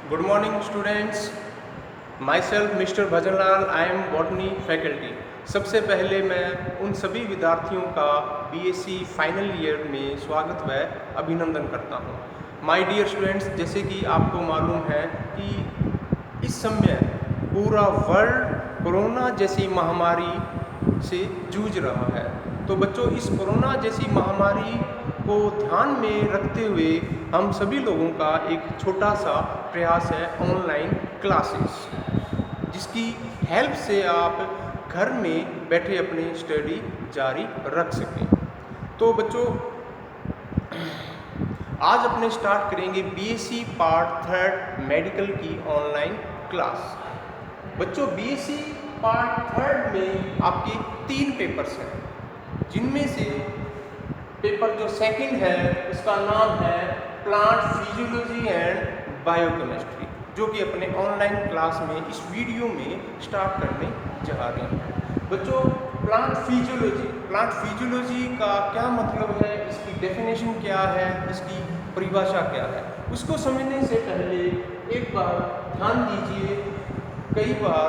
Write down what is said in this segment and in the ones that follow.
Good morning students. Myself Mr. Bhajanlal, I am botany faculty. सबसे पहले मैं उन सभी विद्यार्थियों का BSc फाइनल ईयर में स्वागत व अभिनंदन करता हूँ। माय डियर स्टूडेंट्स, जैसे कि आपको मालूम है कि इस समय पूरा वर्ल्ड कोरोना जैसी महामारी से जूझ रहा है। तो बच्चों, इस कोरोना जैसी महामारी को ध्यान में रखते हुए हम सभी लोगों का एक छोटा सा प्रयास है ऑनलाइन क्लासेस, जिसकी हेल्प से आप घर में बैठे अपनी स्टडी जारी रख सकें। तो बच्चों, आज अपने स्टार्ट करेंगे बीएससी पार्ट 3 मेडिकल की ऑनलाइन क्लास। बच्चों, बीएससी पार्ट 3 में आपके 3 पेपर्स हैं, जिनमें से पेपर जो सेकंड है उसका नाम है प्लांट फिजियोलॉजी एंड बायोकेमिस्ट्री, जो कि अपने ऑनलाइन क्लास में इस वीडियो में स्टार्ट करने जा रहे हैं। बच्चों, प्लांट फिजियोलॉजी का क्या मतलब है, इसकी डेफिनेशन क्या है, इसकी परिभाषा क्या है, उसको समझने से पहले एक बार ध्यान दीजिए। कई बार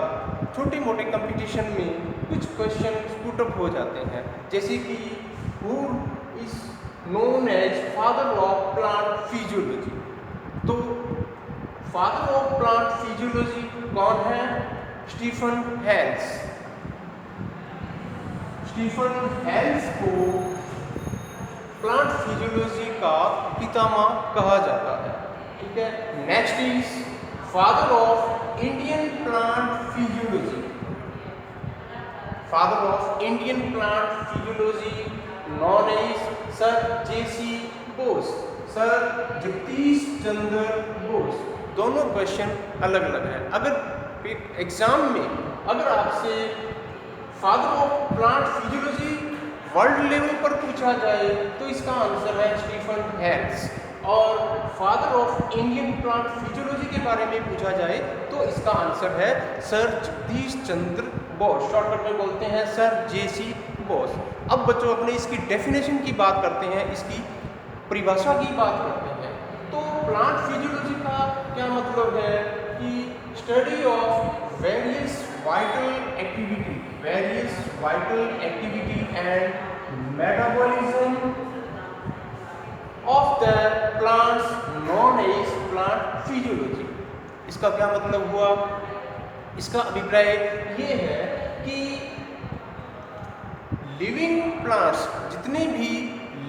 छोटे मोटे कंपटीशन में कुछ क्वेश्चन पुटअप हो जाते हैं, जैसे कि who is known as father of plant physiology. तो फादर ऑफ प्लांट फिजियोलॉजी कौन है? स्टीफन हेल्स। स्टीफन हेल्स को प्लांट फिजियोलॉजी का पितामह कहा जाता है। ठीक है। Next is father of Indian plant physiology. Father of Indian plant physiology known as sir J C Bose, sir Jagdish Chandra Bose. दोनों क्वेश्चन अलग अलग हैं। अगर एग्जाम में अगर आपसे father of plant physiology world level पर पूछा जाए तो इसका आंसर है स्टीफन हेल्स, और father of Indian plant physiology के बारे में पूछा जाए तो इसका आंसर है सर जगदीश चंद्र बोस, शॉर्टकट में बोलते हैं सर जेसी बोस। अब बच्चों, अपने इसकी डेफिनेशन की बात करते हैं, इसकी परिभाषा की बात करते हैं। तो प्लांट फिजियोलॉजी का क्या मतलब है कि study of various vital activity and metabolism of the plants known as plant physiology. इसका क्या मतलब हुआ? इसका अभिप्राय ये है कि लिविंग प्लांट्स, जितने भी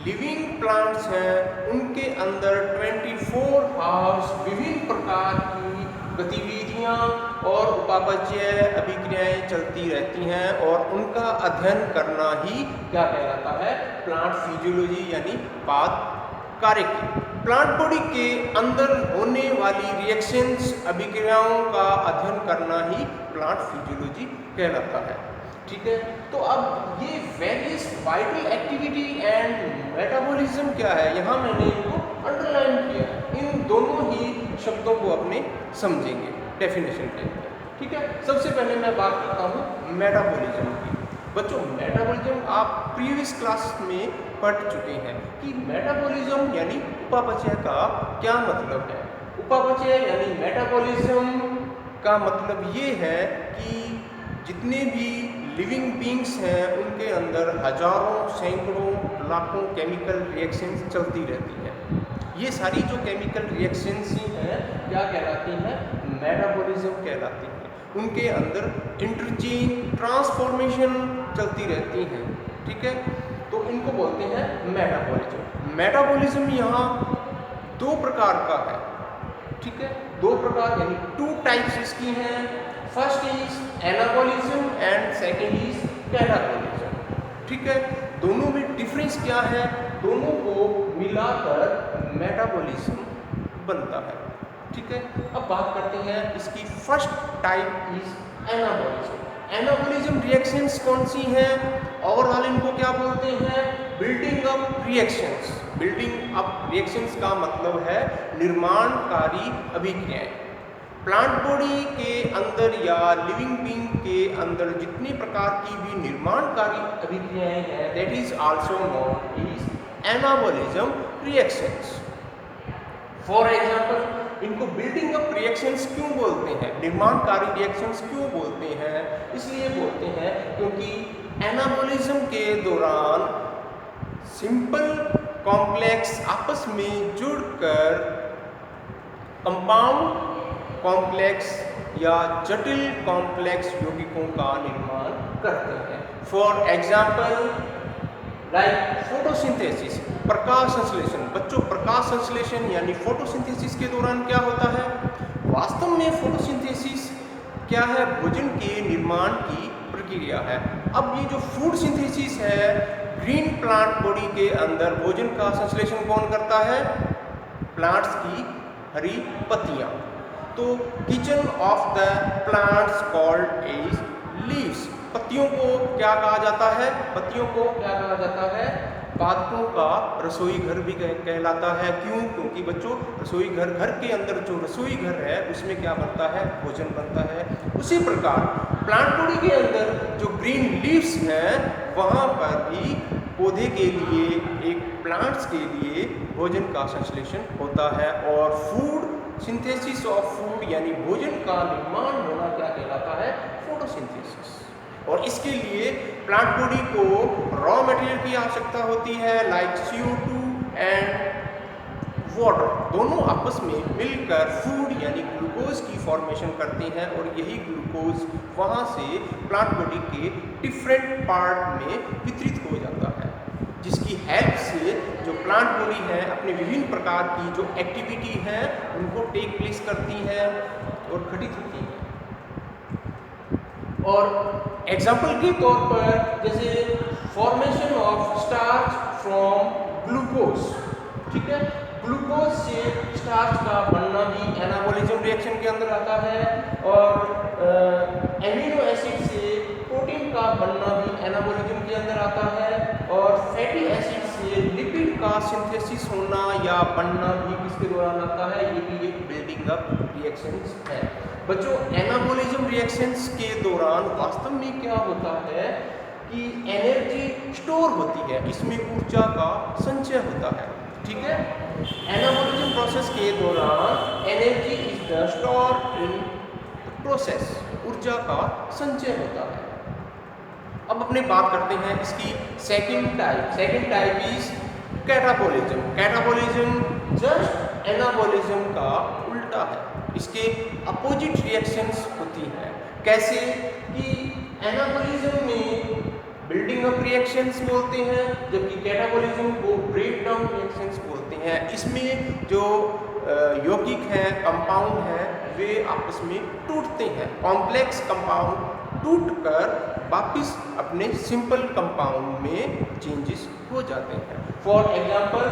लिविंग प्लांट्स हैं, उनके अंदर 24 आवर्स विभिन्न प्रकार की गतिविधियां और उपापचय अभिक्रियाएं चलती रहती हैं, और उनका अध्ययन करना ही क्या कहलाता है? प्लांट फिजियोलॉजी यानी पाद कार्य की। प्लांट बॉडी के अंदर होने वाली रिएक्शंस, अभिक्रियाओं का अध्ययन करना ही प्लांट फिजियोलॉजी कहलाता है। ठीक है। तो अब ये various vital activity and metabolism क्या है, यहाँ मैंने इनको अंडरलाइन किया है। इन दोनों ही शब्दों को अपने समझेंगे डेफिनेशन के। ठीक है। सबसे पहले मैं बात करता हूँ मेटाबॉलिज्म की। बच्चों, मेटाबॉलिज्म आप प्रीवियस क्लास में पढ़ चुके हैं कि मेटाबॉलिज्म यानी उपापचय का क्या मतलब है। उपापचय यानी मेटाबॉलिज्म का मतलब ये है कि जितने भी लिविंग बींग्स हैं, उनके अंदर हजारों, सैकड़ों, लाखों केमिकल रिएक्शंस चलती रहती हैं। ये सारी जो केमिकल रिएक्शंस ही हैं, क्या कहलाती हैं? मेटाबॉलिज्म कहलाती हैं। उनके अंदर इंटरचेंज, ट्रांसफॉर्मेशन चलती रहती हैं। ठीक है। तो इनको बोलते हैं मेटाबॉलिज्म। मेटाबॉलिज्म यहाँ 2 प्रकार का है। ठीक है। 2 प्रकार यानी 2 टाइप्स इसकी हैं। First is anabolism and second is catabolism. ठीक है। दोनों में डिफरेंस क्या है? दोनों को मिलाकर मेटाबॉलिज्म बनता है। ठीक है। अब बात करते हैं इसकी first type is anabolism. Anabolism reactions कौन सी हैं? ओवरऑल इनको क्या बोलते हैं? Building up reactions. Building up reactions का मतलब है निर्माणकारी अभिक्रियाएं। प्लांट बॉडी के अंदर या लिविंग बीइंग के अंदर जितनी प्रकार की भी निर्माणकारी अभिक्रियाएं हैं, that is also known is anabolism reactions. For example, इनको बिल्डिंग अप रिएक्शंस क्यों बोलते हैं, निर्माणकारी रिएक्शंस क्यों बोलते हैं? इसलिए बोलते हैं क्योंकि एनाबॉलिज्म के दौरान सिंपल कॉम्प्लेक्स आपस में जुड़कर कंपाउंड कॉम्प्लेक्स या जटिल कॉम्प्लेक्स यौगिकों का निर्माण करते हैं। फॉर एग्जाम्पल लाइक फोटोसिंथेसिस, प्रकाश संश्लेषण। बच्चों, प्रकाश संश्लेषण यानी फोटोसिंथेसिस के दौरान क्या होता है? वास्तव में फोटोसिंथेसिस क्या है? भोजन के निर्माण की प्रक्रिया है। अब ये जो फूड सिंथेसिस है, ग्रीन प्लांट बॉडी के अंदर भोजन का संश्लेषण कौन करता है? प्लांट्स की हरी पत्तियां। तो kitchen of the plants called is leaves. पत्तियों को क्या कहा जाता है? पत्तियों को क्या कहा जाता है? पातों का रसोई घर भी कहलाता है। क्यों? क्योंकि बच्चों, रसोई घर, घर के अंदर जो रसोई घर है उसमें क्या बनता है? भोजन बनता है। उसी प्रकार प्लांट बॉडी के अंदर जो ग्रीन लीव्स हैं वहाँ पर भी पौधे के लिए, एक प्लांट्स के लिए भोजन का संश्लेषण होता है। और फूड सिंथेसिस ऑफ फूड यानी भोजन का निर्माण होना क्या कहलाता है? फोटोसिंथेसिस। और इसके लिए प्लांट बॉडी को रॉ मटेरियल की आवश्यकता होती है, लाइक CO2 एंड वाटर। दोनों आपस में मिलकर फूड यानी ग्लूकोज की फॉर्मेशन करते हैं और यही ग्लूकोज वहाँ से प्लांट बॉडी के डिफरेंट पार्ट में वितरित हो जाता है, जिसकी हेल्प से जो प्लांट बॉडी है अपने विभिन्न प्रकार की जो एक्टिविटी है उनको टेक प्लेस करती है और घटित होती है। और एग्जाम्पल के तौर पर जैसे formation of starch from glucose, ठीक है, ग्लूकोज से स्टार्च का बनना भी एनाबॉलिज्म रिएक्शन के अंदर आता है। और एमिनो एसिड से प्रोटीन का बनना भी एनाबॉलिज्म के अंदर आता है। और फैटी एसिड से लिपिड का सिंथेसिस होना या बनना भी किसके दौरान आता है? ये भी एक बिल्डिंग अप रिएक्शंस है। बच्चों, एनाबॉलिज्म रिएक्शंस के दौरान वास्तव में क्या होता है कि एनर्जी स्टोर होती है, इसमें ऊर्जा का संचय होता है, ठीक है। एनाबॉलिज्म प्रोसेस के दौरान energy is the store in process, ऊर्जा का संचय होता है। अब अपने बात करते हैं इसकी second type is catabolism. Catabolism just anabolism का उल्टा है, इसके अपोजिट रिएक्शंस होती हैं। कैसे कि एनाबॉलिज्म में बिल्डिंग अप रिएक्शंस बोलते हैं, जबकि कैटाबॉलिज्म को ब्रेक डाउन रिएक्शंस बोलते हैं। इसमें जो यौगिक हैं, कंपाउंड हैं, वे आपस में टूटते हैं। कॉम्प्लेक्स कंपाउंड टूटकर वापिस अपने सिंपल कंपाउंड में चेंजेस हो जाते हैं। फॉर एग्जाम्पल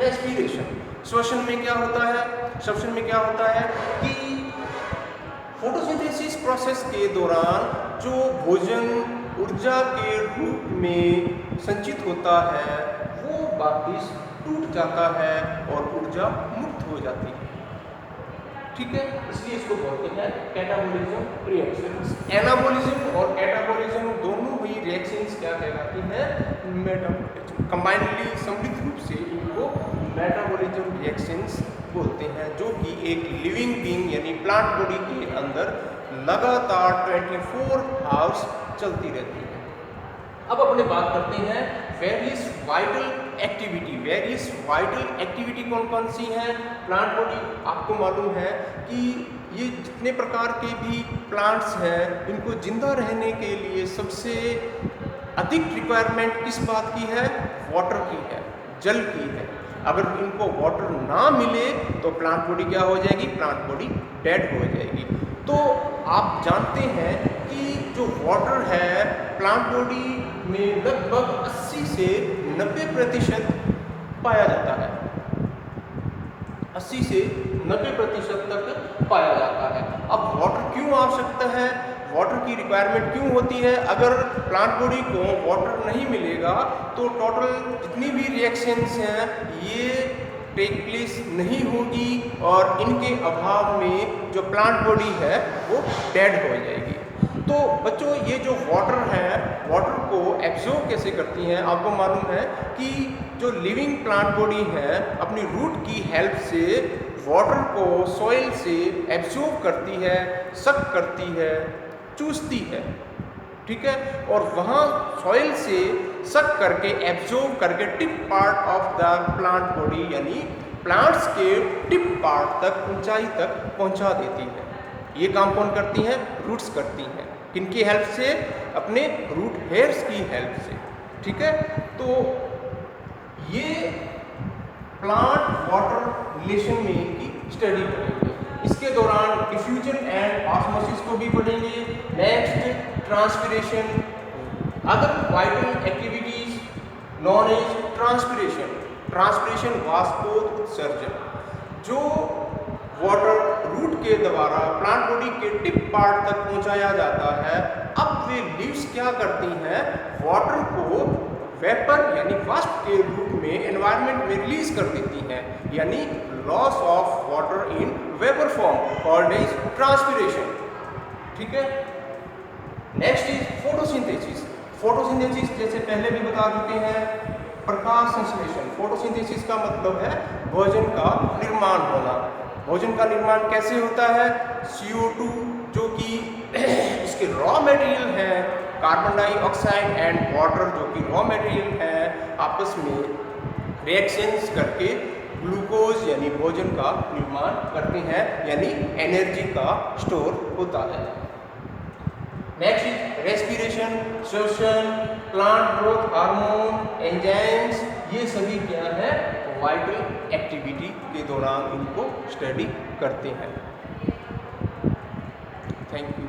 रेस्पिरेशन, श्वसन में क्या होता है? श्वसन में क्या होता है कि फोटोसिंथेसिस प्रोसेस के दौरान जो भोजन ऊर्जा के रूप में संचित होता है वो वापिस टूट जाता है और ऊर्जा मुक्त हो जाती है, ठीक है। इसलिए इसको बोलते हैं कैटाबॉलिज्म रिएक्शंस। एनाबॉलिज्म और कैटाबॉलिज्म दोनों ही रिएक्शंस क्या कहलाती हैं? मेटाबॉलिज्म। कंबाइनली सम्मिलित रूप से इनको मेटाबॉलिज्म रिएक्शंस बोलते हैं, जो कि एक लिविंग बीइंग यानी प्लांट बॉडी के अंदर लगातार 24 आवर्स चलती रहती है। अब अपने बात करते हैं various vital activity. Various vital activity कौन कौन सी हैं? प्लांट बॉडी, आपको मालूम है कि ये जितने प्रकार के भी प्लांट्स हैं इनको जिंदा रहने के लिए सबसे अधिक रिक्वायरमेंट किस बात की है? वाटर की है, जल की है। अगर इनको वाटर ना मिले तो प्लांट बॉडी क्या हो जाएगी? प्लांट बॉडी डेड हो जाएगी। तो आप जानते हैं कि जो वाटर है प्लांट बॉडी में लगभग 80 से 90% पाया जाता है। 80 से 90% तक पाया जाता है। अब वाटर क्यों आवश्यकता है? वाटर की रिक्वायरमेंट क्यों होती है? अगर प्लांट बॉडी को वाटर नहीं मिलेगा तो टोटल जितनी भी रिएक्शंस हैं ये टेक प्लेस नहीं होगी और इनके अभाव में जो प्लांट बॉडी है वो डेड हो जाएगी। तो बच्चों, ये जो वाटर है, वाटर को एब्जॉर्ब कैसे करती हैं? आपको मालूम है कि जो लिविंग प्लांट बॉडी है अपनी रूट की हेल्प से वाटर को सॉइल से एब्जॉर्ब करती है, सक करती है, चूसती है, ठीक है, और वहाँ सॉइल से सक करके एब्जॉर्ब करके tip part of the plant body यानी प्लांट्स के टिप पार्ट तक, ऊंचाई तक पहुंचा देती है। ये काम कौन करती हैं? रूट्स करती हैं। किनकी हेल्प से? अपने रूट हेयर्स की हेल्प से, ठीक है। तो ये प्लांट वाटर रिलेशन में की स्टडी करेंगे। इसके दौरान डिफ्यूजन एंड ऑस्मोसिस को भी पढ़ेंगे। Next transpiration, other vital activities known as transpiration. Transpiration वाष्पोत्सर्जन, जो वाटर रूट के द्वारा प्लांट बॉडी के टिप पार्ट तक पहुंचाया जाता है। अब वे लीव्स क्या करती हैं? वाटर को वेपर यानी वाष्प के रूप में एनवायरनमेंट में रिलीज कर देती हैं, यानी loss of water in vapour form called as transpiration, ठीक है। Next is photosynthesis. फोटोसिंथेसिस जैसे पहले भी बता चुके हैं, प्रकाश संश्लेषण। फोटोसिंथेसिस का मतलब है भोजन का निर्माण होना। भोजन का निर्माण कैसे होता है? CO2 जो कि इसके रॉ मटेरियल है, कार्बन डाइऑक्साइड एंड वाटर जो कि रॉ मटेरियल है, आपस में रिएक्शंस करके ग्लूकोज यानी भोजन का निर्माण करते हैं, यानी एनर्जी का स्टोर होता है। नेक्स्ट इज रेस्पिरेशन, श्वसन, प्लांट ग्रोथ हार्मोन, एंजाइम्स, ये सभी क्या है? वाइटल एक्टिविटी के दौरान इनको स्टडी करते हैं। Thank you.